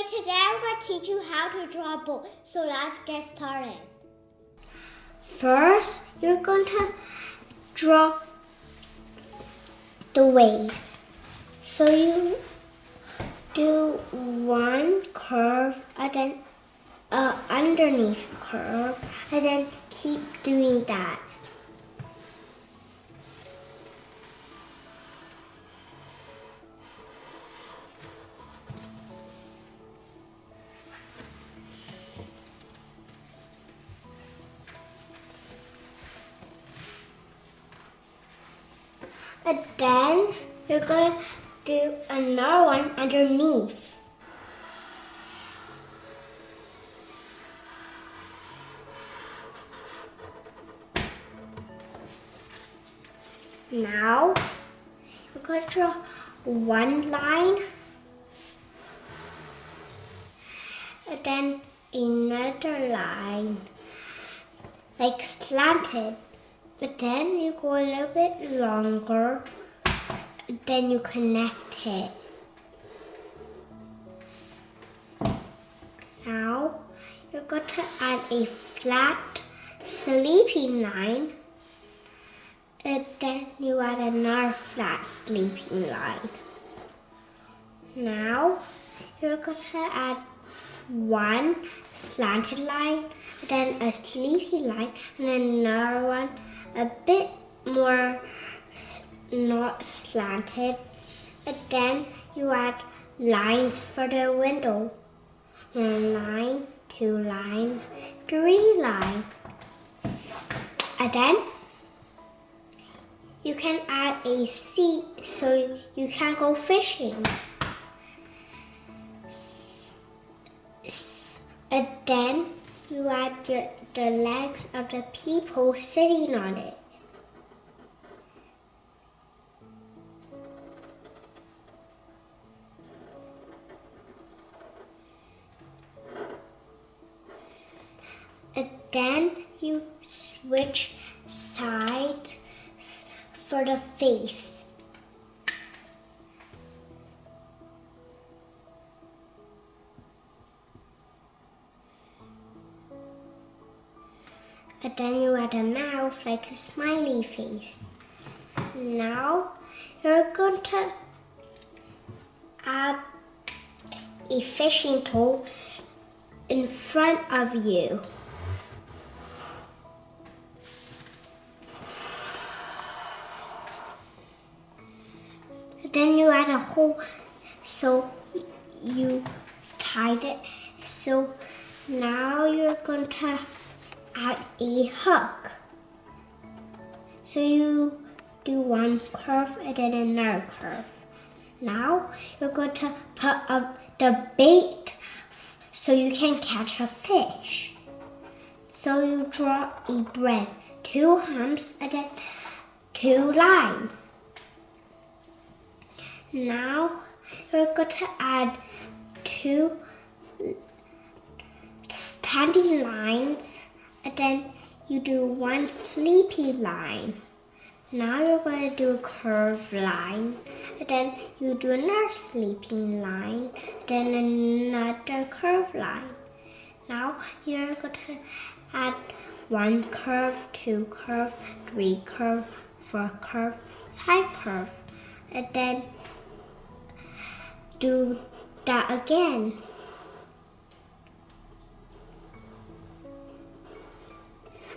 today I'm going to teach you how to draw a boat. So let's get started. First, you're going to draw the waves. So you do one curve and then underneath curve and then keep doing that. And then you're going to do another one underneath. Now you're going to draw one line and then another line, like slanted. But then you go a little bit longer, then you connect it. Now you're going to add a flat sleeping line, and then you add another flat sleeping line. Now you're going to add one slanted line, then a sleepy line, and another one a bit more not slanted. And then you add lines for the window. 1 line, 2 line, 3 line. And then you can add a seat so you can go fishing. And then you add the legs of the people sitting on it. And then you switch sides for the face. And then you add a mouth like a smiley face. Now you're going to add a fishing pole in front of you. Then you add a hole, so you tied it. So now you're going to add a hook. So you do one curve and then another curve. Now you're going to put up the bait so you can catch a fish. So you draw a bread, 2 humps and then 2 lines. Now you're going to add 2 standing lines and then you do 1 sleepy line. Now you're going to do a curved line and then you do another sleeping line, then another curved line. Now you're going to add 1 curve, 2 curve, 3 curve, 4 curve, 5 curve, and then do that again.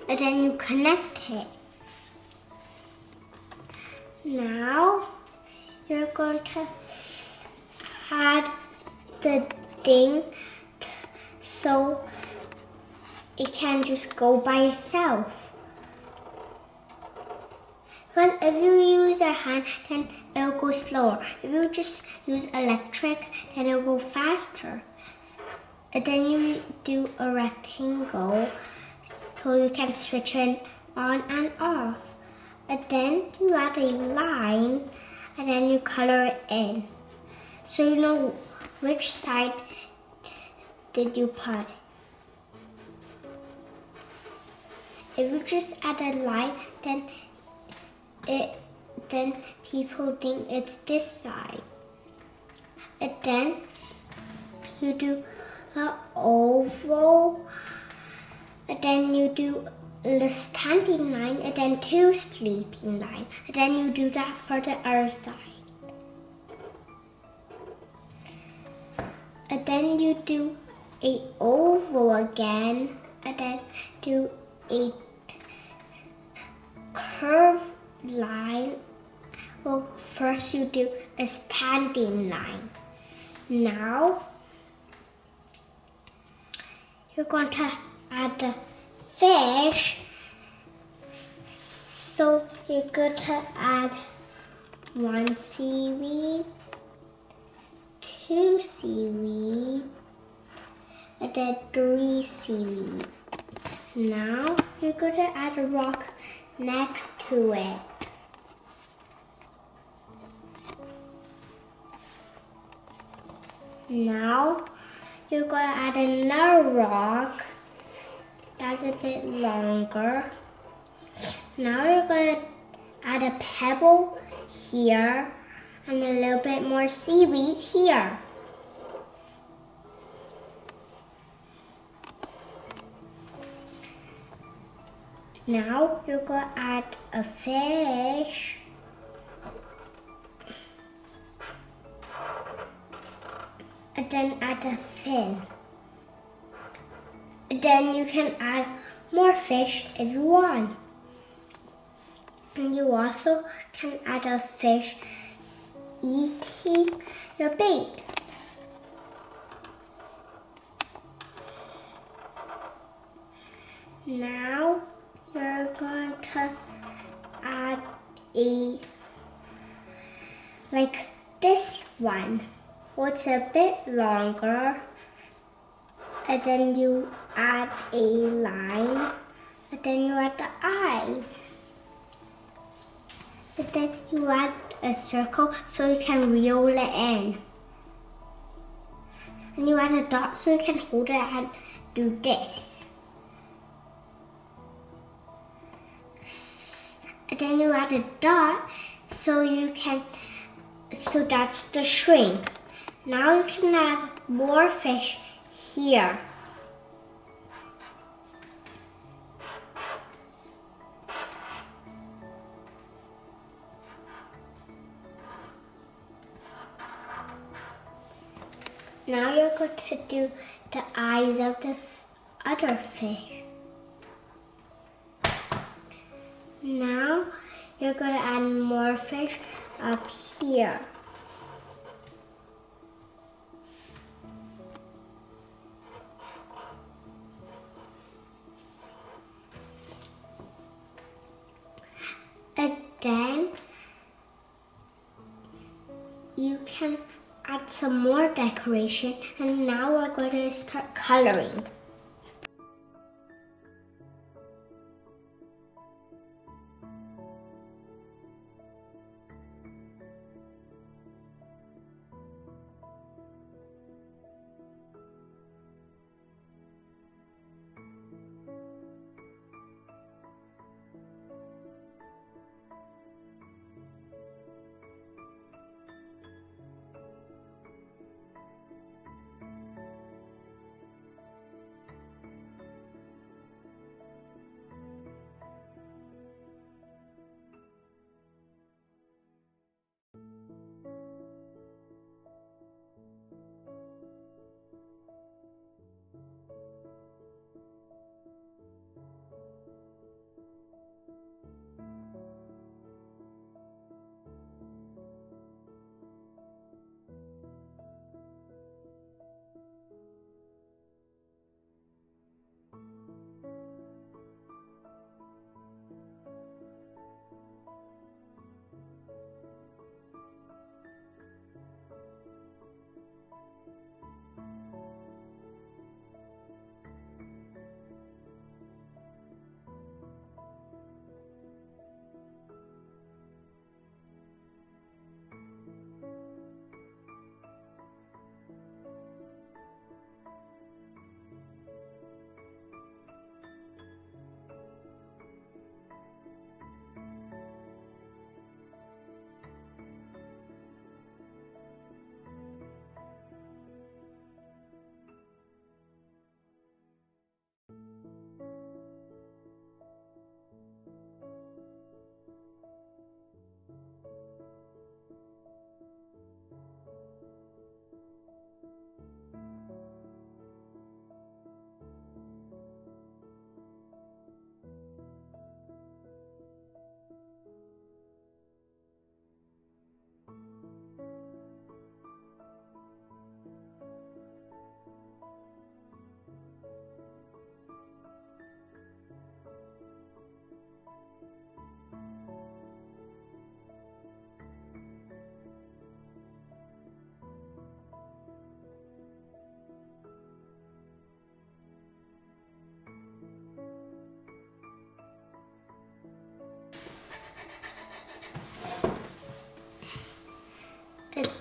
And then you connect it. Now you're going to add the thing so it can just go by itself. Because if you use your hand, then it'll go slower. If you just use electric, then it'll go faster. And then you do a rectangle so you can switch it on and off. And then you add a line and then you color it in. So you know which side did you put. If you just add a line, then people think it's this side. And then you do an oval, and then you do the standing line, and then two sleeping line, and then you do that for the other side. And then you do a oval again, and then do a curved line. Well, first you do a standing line. Now you're going to add the fish. So you're going to add 1 seaweed, 2 seaweed, and then 3 seaweed. Now you're going to add a rock next to it. Now you're going to add another rock that's a bit longer. Now you're going to add a pebble here and a little bit more seaweed here. Now you're going to add a fish. And then add a fin. And then you can add more fish if you want. And you also can add a fish eating your bait. Now you're going to add like this one. It's a bit longer, and then you add a line, and then you add the eyes, and then you add a circle so you can reel it in, and you add a dot so you can hold it and do this, and then you add a dot so that's the shrink. Now you can add more fish here. Now you're going to do the eyes of the other fish. Now you're going to add more fish up here. And then you can add some more decoration, and now we're going to start coloring.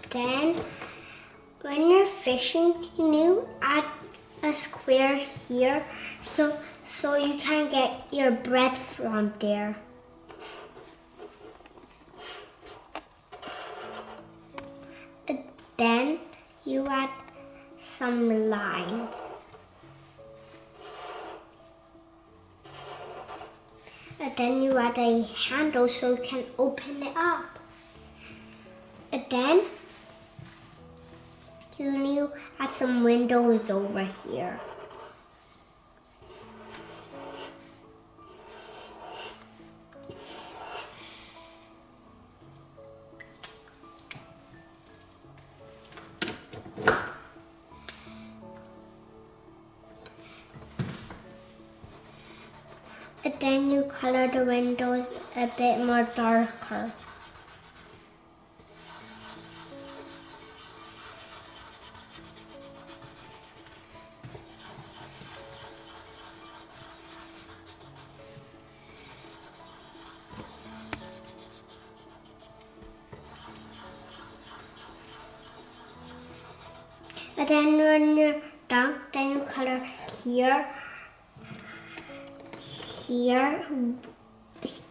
Then, when you're fishing, you add a square here so you can get your bread from there. Then you add some lines. And then you add a handle so you can open it up. And then you add some windows over here. And then you color the windows a bit more darker. And then when you're done, then you color here,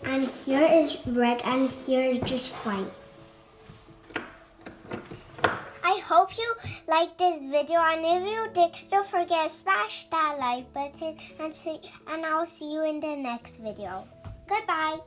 and here is red, and here is just white. I hope you liked this video, and if you did, don't forget to smash that like button, and I'll see you in the next video. Goodbye.